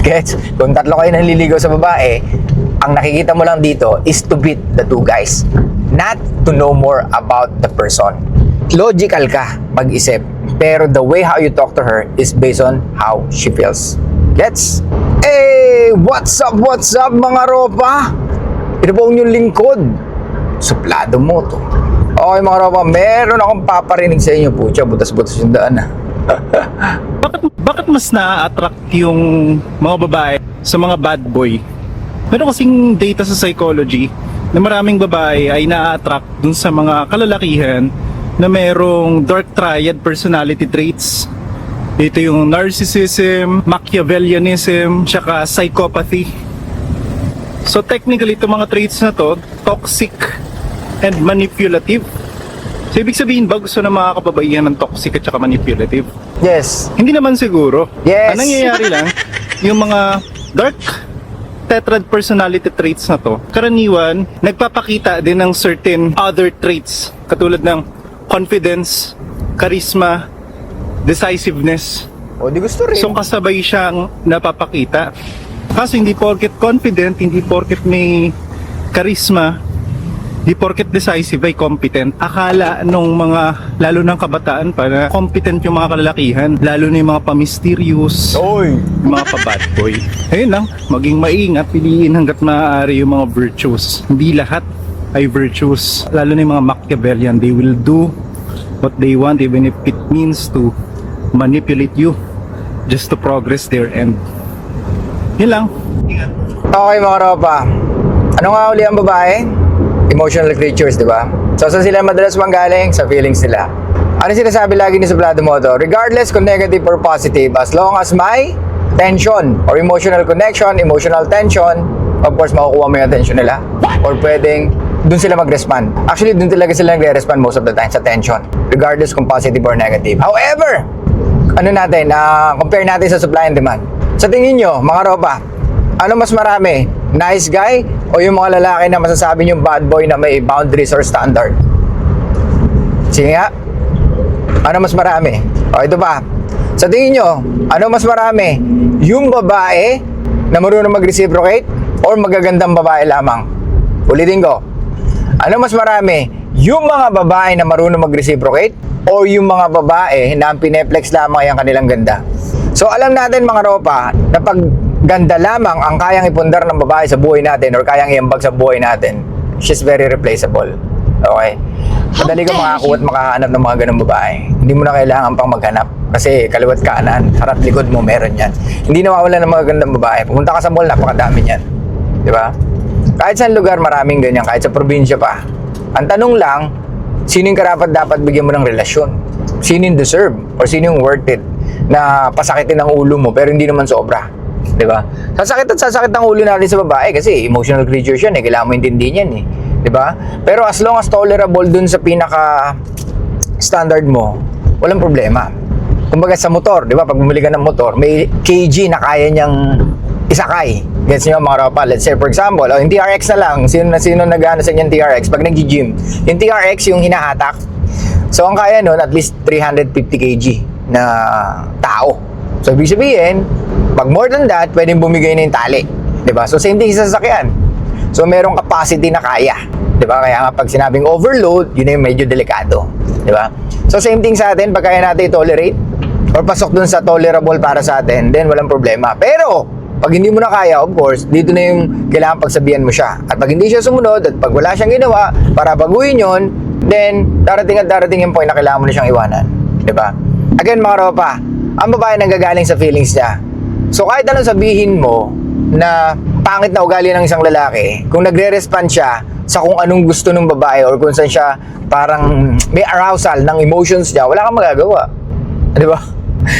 Gets? Kung tatlo kayo naliligaw sa babae, ang nakikita mo lang dito is to beat the two guys, not to know more about the person. Logical ka mag-isip, pero the way how you talk to her is based on how she feels. Gets? Hey, what's up mga ropa? Ito po ang inyong lingkod. Suplado mo to. Okay mga ropa, meron akong paparinig sa inyo. Pucha, butas-butas yung daan Bakit mas na-attract yung mga babae sa mga bad boy? Meron kasing data sa psychology na maraming babae ay na-attract dun sa mga kalalakihan na merong dark triad personality traits. Ito yung narcissism, Machiavellianism, tsaka psychopathy. So technically, itong mga traits na to, toxic and manipulative. So ibig sabihin ba gusto ng mga kababaihan ng toxic at saka manipulative? Yes. Hindi naman siguro. Yes. Ang nangyayari lang, yung mga dark tetrad personality traits na to, karaniwan, nagpapakita din ng certain other traits, katulad ng confidence, charisma, decisiveness. O, di gusto rin. So kasabay siyang napapakita. Kaso hindi porket confident, hindi porket may charisma, hindi porket decisive ay competent. Akala nung mga, lalo ng kabataan pa, na competent yung mga kalalakihan, lalo na yung mga pa-mysterious, Oy! yung mga pa-bad boy. Ayun lang, maging maingat, piliin hanggat maaari yung mga virtues. Hindi lahat ay virtues. Lalo na yung mga Machiavellian, they will do what they want even if it means to manipulate you just to progress their end. Yun lang. Okay mga ropa, ano nga uli ang babae? Emotional creatures, di ba? So saan sila madalas manggaling? Sa feelings nila. Ano sinasabi lagi ni Suplado Moto? Regardless kung negative or positive, as long as may tension or emotional connection, emotional tension, of course makukuha mo yung attention nila. Or pwedeng dun sila mag-respond. Actually, dun talaga sila nagre-respond most of the time sa tension, regardless kung positive or negative. However, ano natin, compare natin sa supply and demand. Sa tingin nyo, mga ropa, ano mas marami? Nice guy o yung mga lalaki na masasabi nyo bad boy na may boundaries or standard? Sige nga. Ano mas marami? O ito pa. Sa tingin nyo, ano mas marami? Yung babae na marunong mag-reciprocate or magagandang babae lamang? Ulitin ko. Ano mas marami? Yung mga babae na marunong mag-reciprocate o yung mga babae na ang pineplex lamang ay ang kanilang ganda? So alam natin mga ropa na pag ganda lamang ang kayang ipundar ng babae sa buhay natin or kayang iambag sa buhay natin, she's very replaceable. Okay? Madali ka makakuha at makahanap ng mga ganong babae. Hindi mo na kailangan pang maghanap kasi kaliwat kanan, harap likod mo meron yan. Hindi nawawala ng mga gandang babae. Pumunta ka sa mall, napakadami yan. Di ba? Kahit sa lugar maraming ganyan, kahit sa probinsya pa. Ang tanong lang, sino yung karapat dapat bigyan mo ng relasyon? Sino yung deserve? Or sino yung worth it na pasakitin ang ulo mo pero hindi naman sobra? Diba? Sasakit ang ulo natin sa babae kasi emotional creatures yan eh. Kailangan mo intindihin yan eh. Diba? Pero as long as tolerable dun sa pinaka standard mo, walang problema. Kumbaga sa motor, diba? Pag bumili ka ng motor, may kg na kaya niyang isakay. Gets nyo mga ropa? Let's say for example, yung TRX na lang. Sino nag-ano sa inyo TRX? Pag nag-gym, yung TRX yung hinahatak. So ang kaya nun, at least 350 kg na tao. So ibig sabihin, pag more than that, pwedeng bumigay na yung tali. Diba? So same thing sa sasakyan. So merong capacity na kaya. Diba? Kaya nga pag sinabing overload, yun na yung medyo delikado. Diba? So same thing sa atin, pag kaya natin tolerate or pasok dun sa tolerable para sa atin, then walang problema. Pero, pag hindi mo na kaya, of course, dito na yung kailangan pagsabihan mo siya. At pag hindi siya sumunod, at pag wala siyang ginawa para baguhin yun, then darating at darating yung point na kailangan mo na siyang iwanan. Diba? Again mga ropa, ang babae nanggagaling sa feelings niya. So kahit anong sabihin mo na pangit na ugali ng isang lalaki, kung nagre-respond siya sa kung anong gusto ng babae or kung saan siya parang may arousal ng emotions niya, wala kang magagawa. Di ba?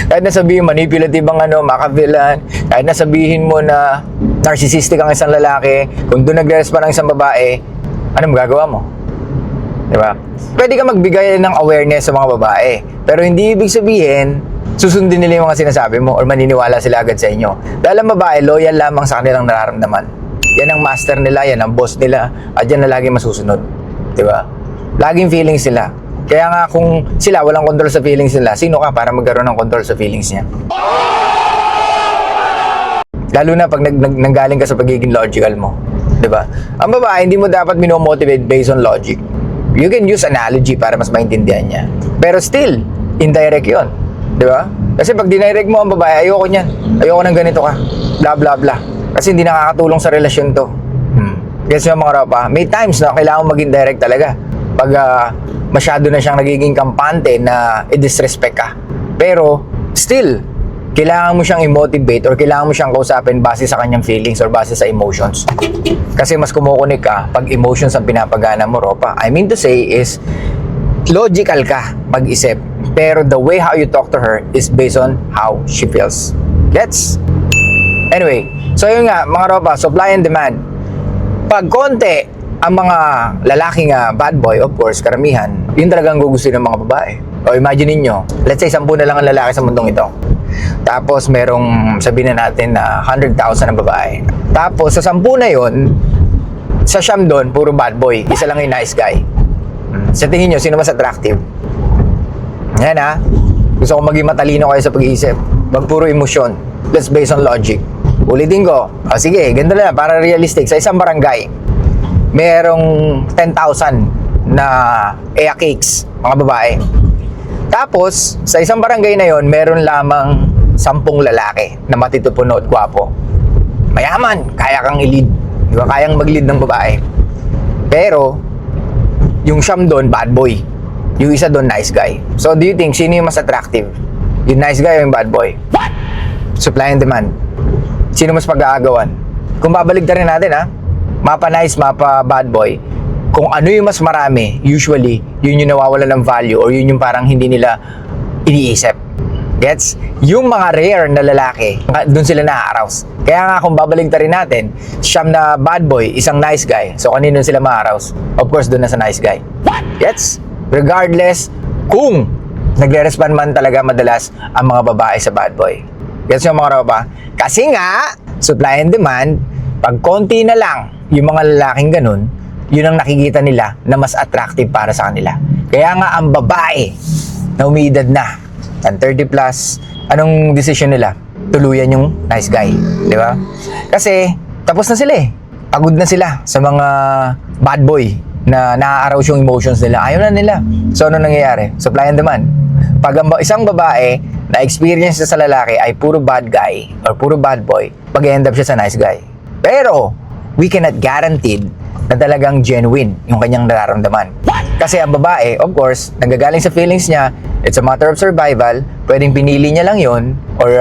Kahit na sabihin manipulative ang Machiavellian, kahit na sabihin mo na narcissistic ang isang lalaki, kung doon nagre-respond ang isang babae, ano magagawa mo? Di ba? Pwede ka magbigay ng awareness sa mga babae, pero hindi ibig sabihin susundin nila yung mga sinasabi mo or maniniwala sila agad sa inyo. Dahil ang babae, loyal lamang sa kanilang nararamdaman. Yan ang master nila, yan ang boss nila, at yan na lagi masusunod. Diba? Laging feelings sila. Kaya nga kung sila walang control sa feelings nila, sino ka para magkaroon ng control sa feelings niya? Lalo na pag nanggaling ka sa pagiging logical mo. 'Di ba? Ang babae, hindi mo dapat minomotivate based on logic. You can use analogy para mas maintindihan niya. Pero still, indirect yun. 'Di ba? Kasi pag dinirect mo ang babae, ayoko niyan. Ayoko nang ganito ka. Blah, blah, blah. Kasi hindi nakakatulong sa relasyon to. Yes, yung mga ropa, may times na kailangan maging direct talaga. Pag masyado na siyang nagiging kampante na i-disrespect ka. Pero, still, kailangan mo siyang i-motivate or kailangan mo siyang kausapin base sa kanyang feelings or base sa emotions. Kasi mas kumukunik ka pag emotions ang pinapagana mo, ropa. I mean to say is, logical ka mag-isip. Pero the way how you talk to her is based on how she feels. Gets? Anyway, so yun nga, mga ropa, supply and demand. Pag konti ang mga lalaking bad boy, of course, karamihan, yun talagang gugustuhin ng mga babae. O imagine ninyo, let's say 10 na lang ang lalaki sa mundong ito. Tapos merong, sabihin na natin na 100,000 ang babae. Tapos sa 10 na yun, sa siyam doon, puro bad boy. Isa lang yung nice guy. Sa tingin nyo, sino mas attractive? Yan ha. Gusto ko maging matalino kayo sa pag-iisip. Wag puro emosyon. Let's based on logic. Ulitin ko. O sige, ganito na para realistic. Sa isang barangay, merong 10,000 na EA cakes, mga babae. Tapos, sa isang barangay na yon, meron lamang 10 lalaki na matitupuno at gwapo. Mayaman, kaya kang i-lead. Di ba? Kayang mag-lead ng babae. Pero, yung siyam doon, bad boy. Yung isa doon, nice guy. So, do you think, sino yung mas attractive? Yung nice guy o yung bad boy? What? Supply and demand. Sino mas pag-aagawan? Kung babaligtarin natin mapa nice, mapa bad boy, kung ano yung mas marami, usually, yun yung nawawala ng value or yun yung parang hindi nila iniisip. Gets? Yung mga rare na lalaki, doon sila na-arouse. Kaya nga kung babaligtarin natin, siyam na bad boy, isang nice guy. So kanino sila ma-arouse? Of course, doon na sa nice guy. Gets? Regardless kung nagre-respond man talaga madalas ang mga babae sa bad boy. Gets yung mga ropa? Kasi nga, supply and demand, pag konti na lang yung mga lalaking ganun, yun ang nakikita nila na mas attractive para sa kanila. Kaya nga ang babae na umiidad na, ng 30 plus, anong decision nila? Tuluyan yung nice guy. Di ba? Kasi, tapos na sila Pagod na sila sa mga bad boy na na-arouse yung emotions nila. Ayaw na nila. So, ano nangyayari? Supply and demand. Pag isang babae na experience sa lalaki ay puro bad guy or puro bad boy, pag-end up siya sa nice guy. Pero, we cannot guarantee na talagang genuine yung kanyang nararamdaman. Kasi ang babae, of course, nanggagaling sa feelings niya, it's a matter of survival, pwedeng pinili niya lang yon or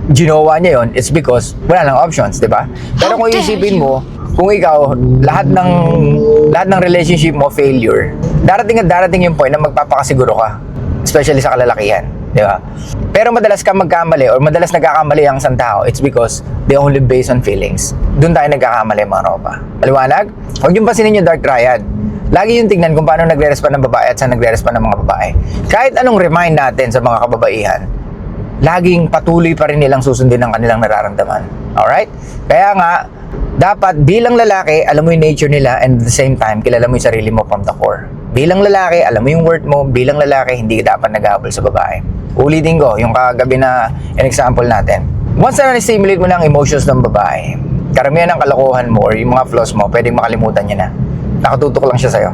ginawa niya yon, it's because wala lang options, di ba? Pero kung isipin mo, kung ikaw, lahat ng relationship mo failure, darating at darating yung point na magpapakasiguro ka, especially sa kalalakihan, di ba? Pero madalas ka magkamali or madalas nagkakamali ang isang tao, it's because they only based on feelings. Doon tayo nagkakamali, mga ropa. Maliwanag? Huwag yung pasinin yung dark triad. Lagi yung tignan kung paano nagre-respond ng babae at saan nagre-respond ng mga babae. Kahit anong remind natin sa mga kababaihan, laging patuloy pa rin nilang susundin ang kanilang nararamdaman. Alright? Kaya nga, dapat bilang lalaki, alam mo yung nature nila and at the same time, kilala mo yung sarili mo from the core. Bilang lalaki, alam mo yung worth mo. Bilang lalaki, hindi ka dapat nag-aabol sa babae. Ulitin ko, yung kagabi na an example natin. Once na na-stimulate mo ng emotions ng babae, karamihan ng kalokohan mo or yung mga flaws mo, pwedeng makalimutan niya na. Nakatutok lang siya sa'yo.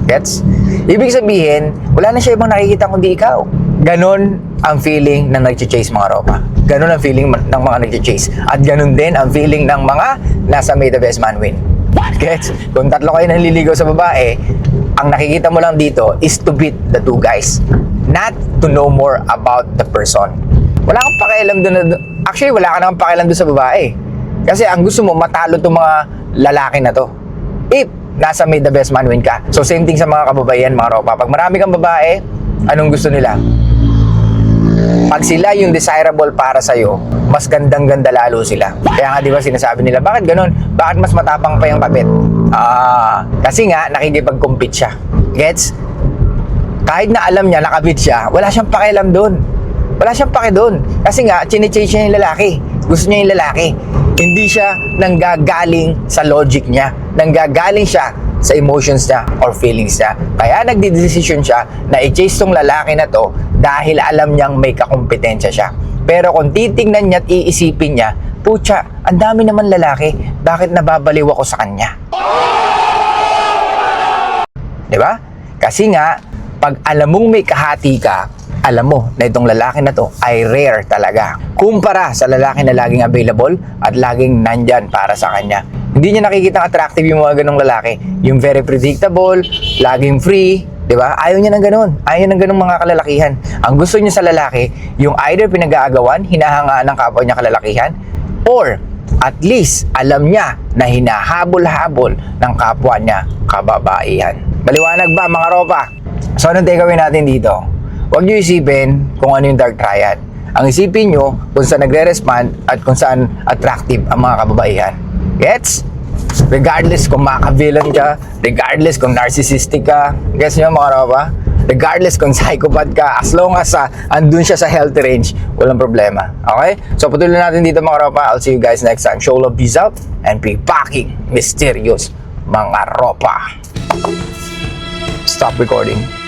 Gets? Ibig sabihin, wala na siya ibang nakikita kundi ikaw. Ganon ang feeling ng nag-chase mga ropa. Ganon ang feeling ng mga nag-chase. At ganon din ang feeling ng mga nasa May the Best Man Win. Gets? Kung tatlo kayo naliligaw sa babae, ang nakikita mo lang dito is to beat the two guys. Not to know more about the person. Wala kang pakialam doon. Actually, wala ka nang pakialam doon sa babae. Kasi ang gusto mo, matalo itong mga lalaki na to. If nasa May the Best Man Win ka. So, same thing sa mga kababayan, mga ropa. Pag marami kang babae, anong gusto nila? Pag sila yung desirable para sa'yo, mas gandang-ganda lalo sila. Kaya nga, di ba, sinasabi nila, bakit ganun? Bakit mas matapang pa yung kabit? Kasi nga, nakikipag-compete siya. Gets? Kahit na alam niya, nakabit siya, wala siyang pakialam doon. Wala siyang paki doon. Kasi nga, chine-chase niya yung lalaki. Gusto niya yung lalaki. Hindi siya nanggagaling sa logic niya. Nanggagaling siya sa emotions niya or feelings niya. Kaya nagdidesisyon siya na i-chase tong lalaki na to dahil alam niyang may kakompetensya siya. Pero kung titingnan niya at iisipin niya, Pucha, ang dami naman lalaki, bakit nababaliw ako sa kanya? Diba? Kasi nga, pag alam mong may kahati ka, alam mo na itong lalaki na to ay rare talaga. Kumpara sa lalaki na laging available at laging nandyan para sa kanya. Hindi niya nakikita attractive yung mga ganong lalaki. Yung very predictable, laging free, di ba? Ayaw niya ng ganon. Ayaw ng ganong mga kalalakihan. Ang gusto niya sa lalaki, yung either pinag-aagawan, hinahangaan ng kapwa niya kalalakihan, or at least alam niya na hinahabol-habol ng kapwa niya kababaihan. Maliwanag ba mga ropa? So anong takeaway natin dito? Huwag niyo isipin kung ano yung dark triad. Ang isipin niyo kung saan nagre-respond at kung saan attractive ang mga kababaihan. Gets? Regardless kung maka-villain ka, regardless kung narcissistic ka, gets niyo mga ropa? Regardless kung psychopath ka, as long as andun siya sa healthy range, walang problema. Okay? So patuloy natin dito mga ropa. I'll see you guys next time. Show love, peace out, and be packing mysterious mga ropa. Stop recording.